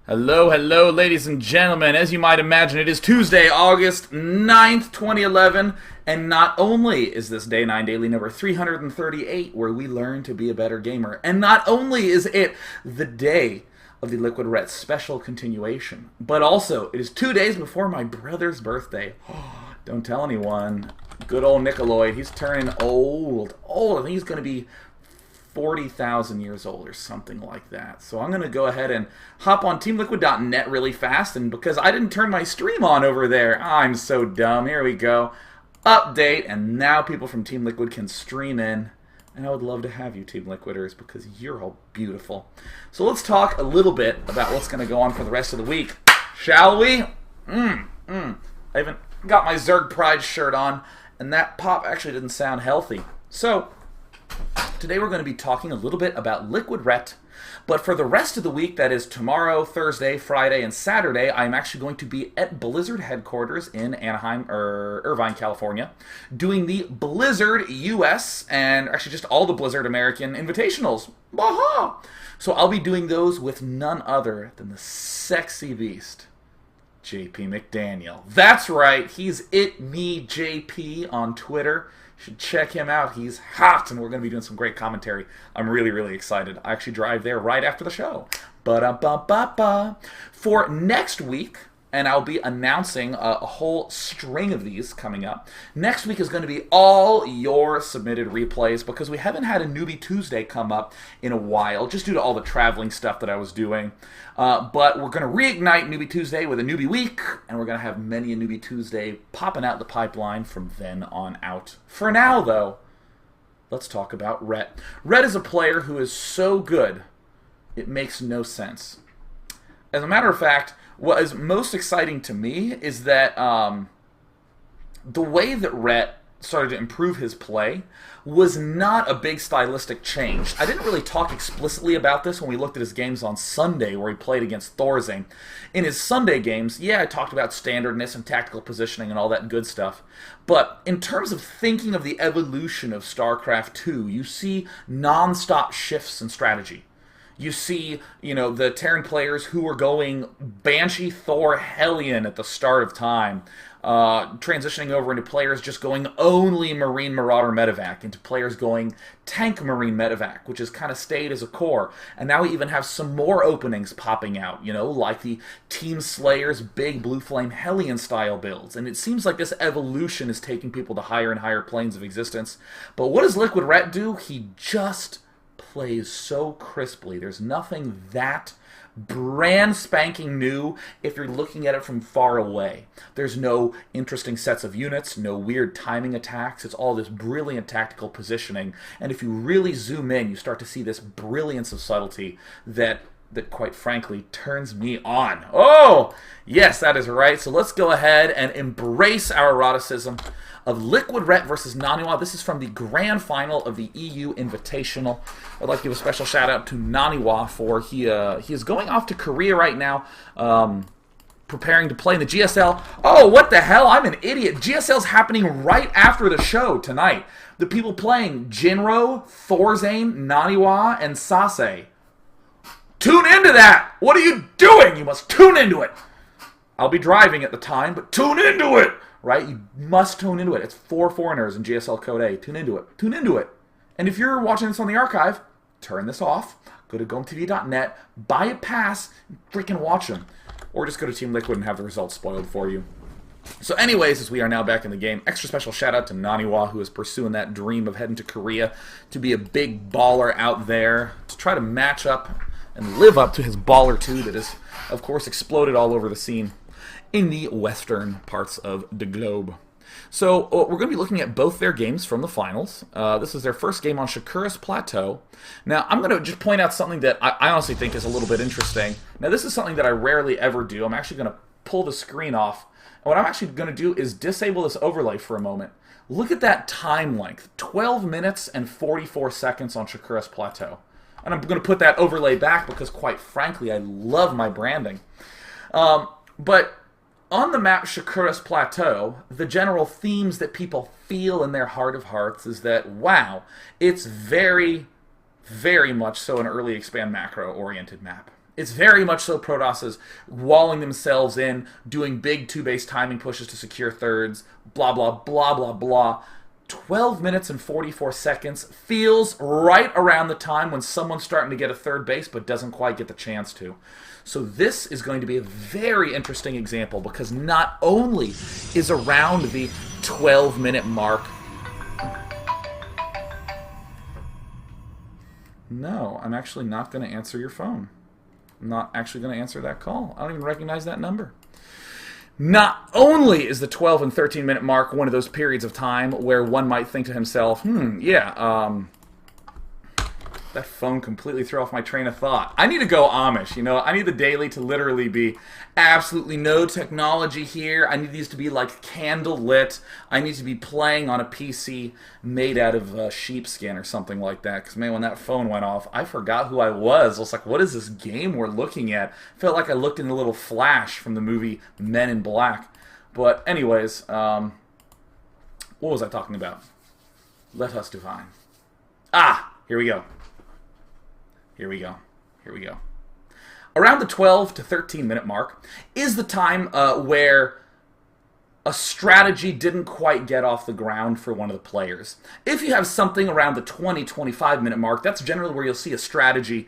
Hello, hello, ladies and gentlemen. As you might imagine, it is Tuesday, August 9th, 2011, and not only is this Day 9 Daily number 338, where we learn to be a better gamer, and not only is it the day of the LiquidRet special continuation, but also it is 2 days before my brother's birthday. Don't tell anyone. Good old Nickeloid, he's turning old. I think he's going to be 40,000 years old or something like that. So I'm going to go ahead and hop on TeamLiquid.net really fast, and because I didn't turn my stream on over there, I'm so dumb. Here we go. Update, and now people from Team Liquid can stream in. And I would love to have you, Team Liquiders, because you're all beautiful. So let's talk a little bit about what's going to go on for the rest of the week. Shall we? I haven't got my Zerg Pride shirt on, and that pop actually didn't sound healthy. So today we're going to be talking a little bit about LiquidRet, but for the rest of the week, that is tomorrow, Thursday, Friday, and Saturday, I'm actually going to be at Blizzard headquarters in Irvine, California, doing the Blizzard US and actually just all the Blizzard American invitationals. Baha! So I'll be doing those with none other than the sexy beast, JP McDaniel. That's right, he's JP on Twitter. Should check him out. He's hot, and we're going to be doing some great commentary. I'm really, really excited. I actually drive there right after the show. Ba-da-ba-ba-ba. For next week, and I'll be announcing a whole string of these coming up. Next week is going to be all your submitted replays because we haven't had a Newbie Tuesday come up in a while, just due to all the traveling stuff that I was doing. But we're going to reignite Newbie Tuesday with a Newbie Week, and we're going to have many a Newbie Tuesday popping out the pipeline from then on out. For now, though, let's talk about Rhett. Rhett is a player who is so good, it makes no sense. As a matter of fact, what is most exciting to me is that the way that Rhett started to improve his play was not a big stylistic change. I didn't really talk explicitly about this when we looked at his games on Sunday where he played against Thorzing. In his Sunday games, yeah, I talked about standardness and tactical positioning and all that good stuff. But in terms of thinking of the evolution of StarCraft 2, you see non-stop shifts in strategy. You see, the Terran players who were going Banshee, Thor, Hellion at the start of time, transitioning over into players just going only Marine Marauder Medevac, into players going Tank Marine Medevac, which has kind of stayed as a core. And now we even have some more openings popping out, like the Team Slayer's big Blue Flame Hellion style builds. And it seems like this evolution is taking people to higher and higher planes of existence. But what does LiquidRet do? He just plays so crisply. There's nothing that brand spanking new if you're looking at it from far away. There's no interesting sets of units, no weird timing attacks. It's all this brilliant tactical positioning. And if you really zoom in, you start to see this brilliance of subtlety that quite frankly turns me on. Oh, yes, that is right. So let's go ahead and embrace our eroticism of LiquidRet versus dNaniwa. This is from the grand final of the EU Invitational. I'd like to give a special shout out to dNaniwa for he is going off to Korea right now, preparing to play in the GSL. Oh, what the hell? I'm an idiot. GSL's happening right after the show tonight. The people playing Jinro, Thorzane, dNaniwa, and Sase. Tune into that! What are you doing? You must tune into it! I'll be driving at the time, but tune into it! Right? You must tune into it. It's 4 foreigners in GSL Code A. Tune into it. Tune into it. And if you're watching this on the archive, turn this off. Go to GoMTV.net, buy a pass, and freaking watch them. Or just go to Team Liquid and have the results spoiled for you. So anyways, as we are now back in the game, extra special shout out to dNaniwa, who is pursuing that dream of heading to Korea to be a big baller out there, to try to match up and live up to his baller 2 that has, of course, exploded all over the scene in the western parts of the globe. So we're going to be looking at both their games from the finals. This is their first game on Shakuras Plateau. Now, I'm going to just point out something that I honestly think is a little bit interesting. Now, this is something that I rarely ever do. I'm actually going to pull the screen off. And what I'm actually going to do is disable this overlay for a moment. Look at that time length. 12 minutes and 44 seconds on Shakuras Plateau. And I'm going to put that overlay back because, quite frankly, I love my branding. But on the map Shakuras Plateau, the general themes that people feel in their heart of hearts is that, wow, it's very, very much so an early expand macro-oriented map. It's very much so Protosses walling themselves in, doing big 2-base timing pushes to secure thirds, blah, blah, blah, blah, blah. 12 minutes and 44 seconds feels right around the time when someone's starting to get a third base but doesn't quite get the chance to. So this is going to be a very interesting example because not only is around the 12-minute mark... No, I'm actually not going to answer your phone. I'm not actually going to answer that call. I don't even recognize that number. Not only is the 12 and 13-minute mark one of those periods of time where one might think to himself, that phone completely threw off my train of thought. I need to go Amish, I need the daily to literally be absolutely no technology here. I need these to be like candle lit. I need to be playing on a PC made out of sheepskin or something like that. Because, man, when that phone went off, I forgot who I was. I was like, what is this game we're looking at? Felt like I looked in a little flash from the movie Men in Black. But anyways, what was I talking about? Let us divine. Here we go. Here we go. Around the 12 to 13-minute mark is the time where a strategy didn't quite get off the ground for one of the players. If you have something around the 20-25-minute mark, that's generally where you'll see a strategy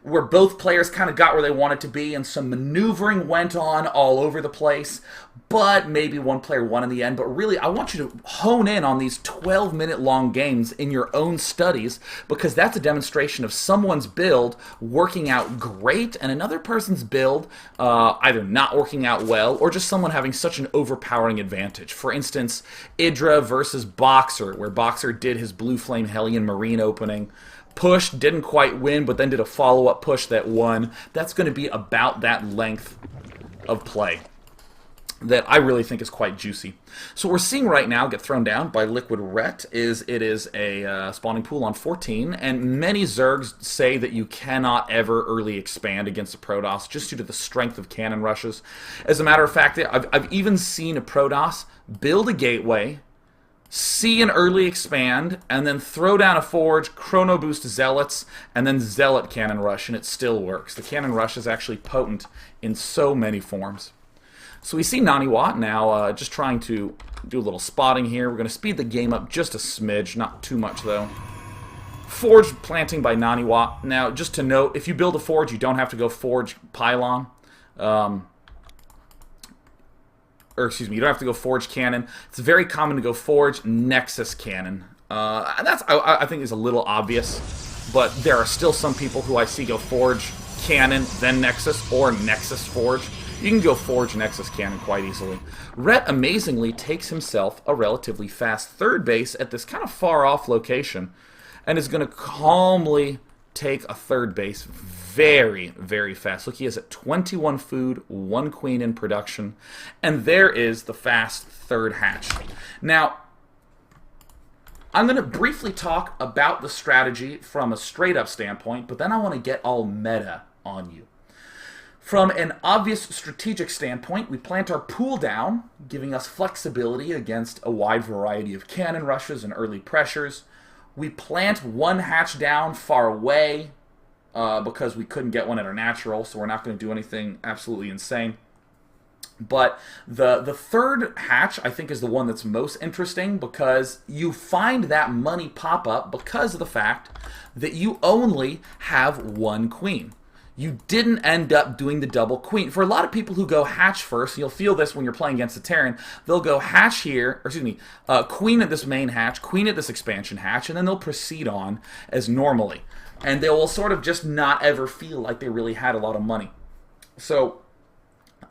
where both players kind of got where they wanted to be and some maneuvering went on all over the place, but maybe one player won in the end. But really, I want you to hone in on these 12-minute long games in your own studies because that's a demonstration of someone's build working out great and another person's build either not working out well or just someone having such an overpowering advantage. For instance, Idra versus Boxer, where Boxer did his Blue Flame Hellion Marine opening, pushed, didn't quite win, but then did a follow-up push that won. That's going to be about that length of play that I really think is quite juicy. So what we're seeing right now get thrown down by LiquidRet is a spawning pool on 14, and many Zergs say that you cannot ever early expand against a Protoss just due to the strength of cannon rushes. As a matter of fact, I've even seen a Protoss build a gateway, see an early expand, and then throw down a forge, chrono boost zealots, and then zealot cannon rush, and it still works. The cannon rush is actually potent in so many forms. So we see dNaniwa now just trying to do a little spotting here. We're going to speed the game up just a smidge, not too much though. Forge planting by dNaniwa. Now, just to note, if you build a forge, you don't have to go forge pylon. You don't have to go forge cannon. It's very common to go forge nexus cannon. And that's, I think, is a little obvious. But there are still some people who I see go forge cannon, then nexus, or nexus forge. You can go forge nexus cannon quite easily. Rhett amazingly takes himself a relatively fast third base at this kind of far off location and is going to calmly take a third base very, very fast. Look, he is at 21 food, 1 queen in production, and there is the fast third hatch. Now, I'm going to briefly talk about the strategy from a straight-up standpoint, but then I want to get all meta on you. From an obvious strategic standpoint, we plant our pool down, giving us flexibility against a wide variety of cannon rushes and early pressures. We plant one hatch down far away because we couldn't get one at our natural, so we're not going to do anything absolutely insane. But the third hatch, I think, is the one that's most interesting because you find that money pop up because of the fact that you only have 1 queen. You didn't end up doing the double queen. For a lot of people who go hatch first, you'll feel this when you're playing against a Terran, they'll go hatch here, or excuse me, queen at this main hatch, queen at this expansion hatch, and then they'll proceed on as normally. And they will sort of just not ever feel like they really had a lot of money. So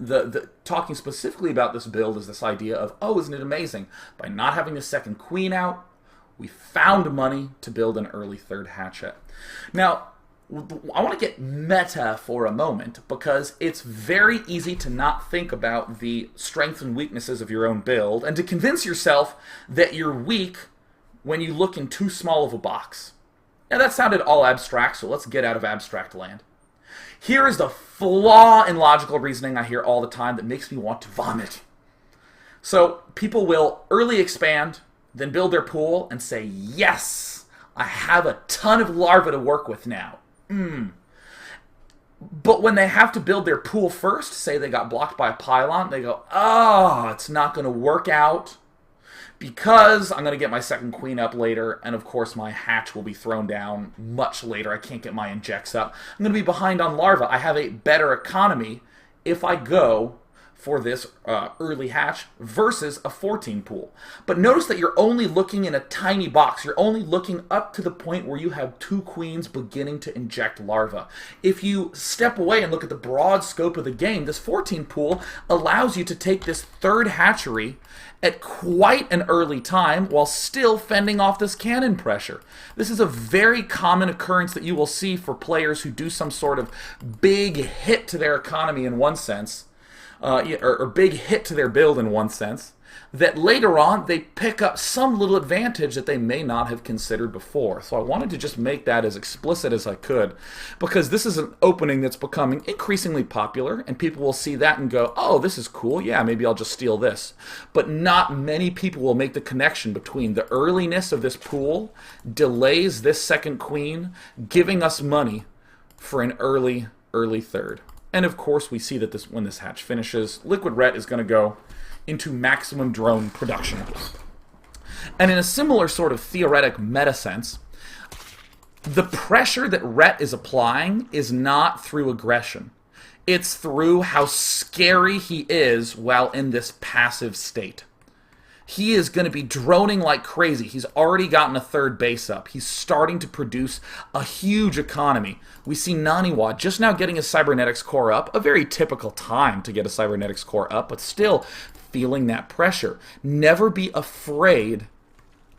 the talking specifically about this build is this idea of, oh, isn't it amazing? By not having the second queen out, we found money to build an early third hatchet. Now, I want to get meta for a moment because it's very easy to not think about the strengths and weaknesses of your own build and to convince yourself that you're weak when you look in too small of a box. Now that sounded all abstract, so let's get out of abstract land. Here is the flaw in logical reasoning I hear all the time that makes me want to vomit. So people will early expand, then build their pool and say, yes, I have a ton of larvae to work with now. But when they have to build their pool first, say they got blocked by a pylon, they go, oh, it's not going to work out because I'm going to get my second queen up later, and of course my hatch will be thrown down much later. I can't get my injects up. I'm going to be behind on larva. I have a better economy if I go for this early hatch versus a 14 pool. But notice that you're only looking in a tiny box. You're only looking up to the point where you have 2 queens beginning to inject larvae. If you step away and look at the broad scope of the game, this 14 pool allows you to take this third hatchery at quite an early time while still fending off this cannon pressure. This is a very common occurrence that you will see for players who do some sort of big hit to their economy in one sense, or big hit to their build in one sense, that later on they pick up some little advantage that they may not have considered before. So I wanted to just make that as explicit as I could, because this is an opening that's becoming increasingly popular, and people will see that and go, oh, this is cool, yeah, maybe I'll just steal this. But not many people will make the connection between the earliness of this pool delays this second queen, giving us money for an early third. And of course, we see that when this hatch finishes, LiquidRet is going to go into maximum drone production. And in a similar sort of theoretic meta sense, the pressure that Ret is applying is not through aggression. It's through how scary he is while in this passive state. He is going to be droning like crazy. He's already gotten a third base up. He's starting to produce a huge economy. We see dNaniwa just now getting his cybernetics core up, a very typical time to get a cybernetics core up, but still feeling that pressure. Never be afraid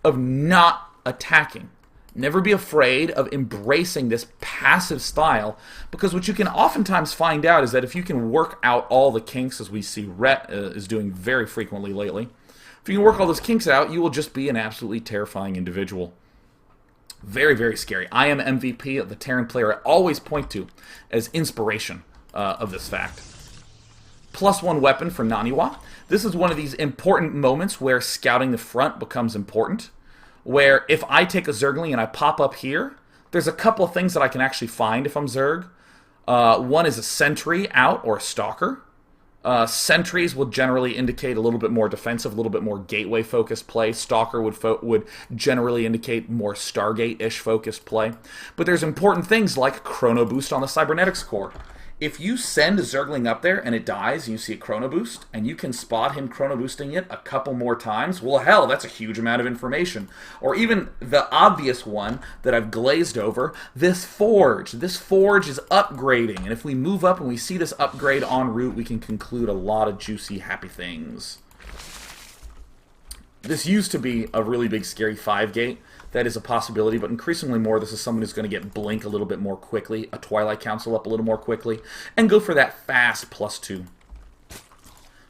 of not attacking. Never be afraid of embracing this passive style, because what you can oftentimes find out is that if you can work out all the kinks, as we see Ret is doing very frequently lately, if you can work all those kinks out, you will just be an absolutely terrifying individual. Very, very scary. I am MVP of the Terran player I always point to as inspiration of this fact. +1 weapon for dNaniwa. This is one of these important moments where scouting the front becomes important, where if I take a Zergling and I pop up here, there's a couple of things that I can actually find if I'm Zerg. One is a sentry out or a stalker. Sentries would generally indicate a little bit more defensive, a little bit more gateway-focused play. Stalker would generally indicate more Stargate-ish focused play. But there's important things like Chrono Boost on the Cybernetics core. If you send a Zergling up there and it dies and you see a Chrono Boost, and you can spot him Chrono Boosting it a couple more times, well, hell, that's a huge amount of information. Or even the obvious one that I've glazed over, this Forge. This Forge is upgrading, and if we move up and we see this upgrade en route, we can conclude a lot of juicy, happy things. This used to be a really big, scary 5-gate. That is a possibility, but increasingly more, this is someone who's going to get Blink a little bit more quickly, a Twilight Council up a little more quickly, and go for that fast +2.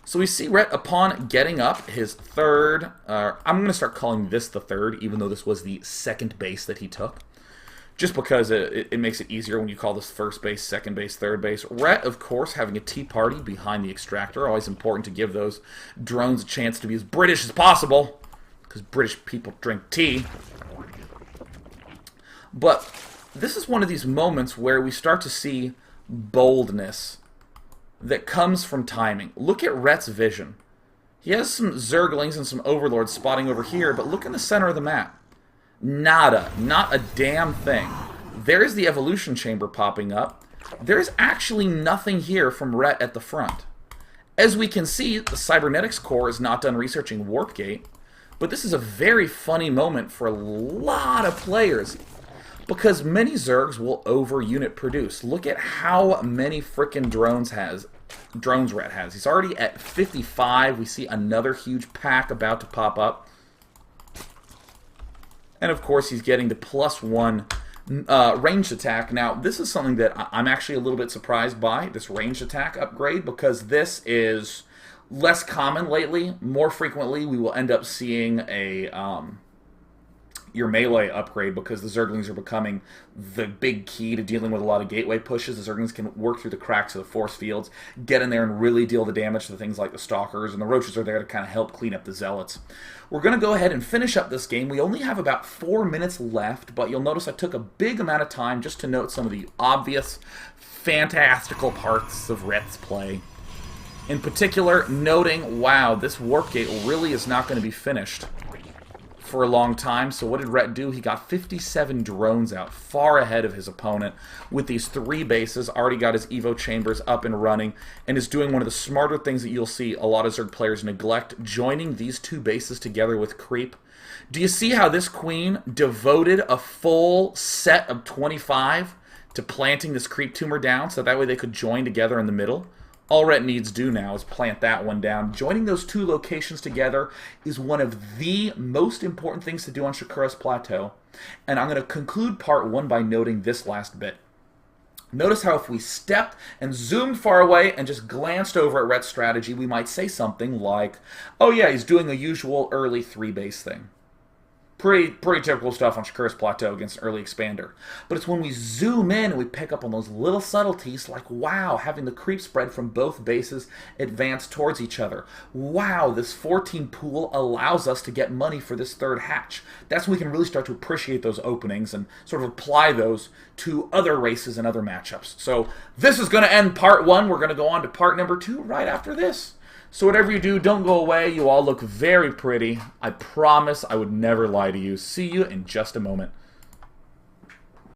So we see Ret, upon getting up his third, I'm going to start calling this the third, even though this was the second base that he took, just because it makes it easier when you call this first base, second base, third base. Ret, of course, having a tea party behind the extractor, always important to give those drones a chance to be as British as possible, because British people drink tea. But this is one of these moments where we start to see boldness that comes from timing. Look at Ret's vision. He has some Zerglings and some Overlords spotting over here, but look in the center of the map. Nada. Not a damn thing. There's the evolution chamber popping up. There's actually nothing here from Ret at the front. As we can see, the Cybernetics core is not done researching Warp Gate, but this is a very funny moment for a lot of players, because many Zergs will over-unit produce. Look at how many frickin' drones Ret has. He's already at 55. We see another huge pack about to pop up. And of course, he's getting the +1 ranged attack. Now, this is something that I'm actually a little bit surprised by, this ranged attack upgrade, because this is less common lately. More frequently, we will end up seeing a your melee upgrade, because the Zerglings are becoming the big key to dealing with a lot of gateway pushes. The Zerglings can work through the cracks of the force fields, get in there and really deal the damage to things like the Stalkers, and the Roaches are there to kind of help clean up the Zealots. We're going to go ahead and finish up this game. We only have about 4 minutes left, but you'll notice I took a big amount of time just to note some of the obvious, fantastical parts of Ret's play. In particular, noting, wow, this Warp Gate really is not going to be finished for a long time. So what did Ret do? He got 57 drones out, far ahead of his opponent, with these 3 bases. Already got his Evo chambers up and running, and is doing one of the smarter things that you'll see a lot of Zerg players neglect, joining these 2 bases together with creep. Do you see how this queen devoted a full set of 25 to planting this creep tumor down, so that way they could join together in the middle? All Ret needs do now is plant that one down. Joining those 2 locations together is one of the most important things to do on Shakura's Plateau. And I'm going to conclude part 1 by noting this last bit. Notice how if we stepped and zoomed far away and just glanced over at Ret's strategy, we might say something like, oh yeah, he's doing a usual early 3-base thing. Pretty typical stuff on Shakura's Plateau against an early expander. But it's when we zoom in and we pick up on those little subtleties, like, wow, having the creep spread from both bases advance towards each other. Wow, this 14 pool allows us to get money for this 3rd hatch. That's when we can really start to appreciate those openings and sort of apply those to other races and other matchups. So this is going to end part 1. We're going to go on to part number 2 right after this. So whatever you do, don't go away. You all look very pretty. I promise I would never lie to you. See you in just a moment.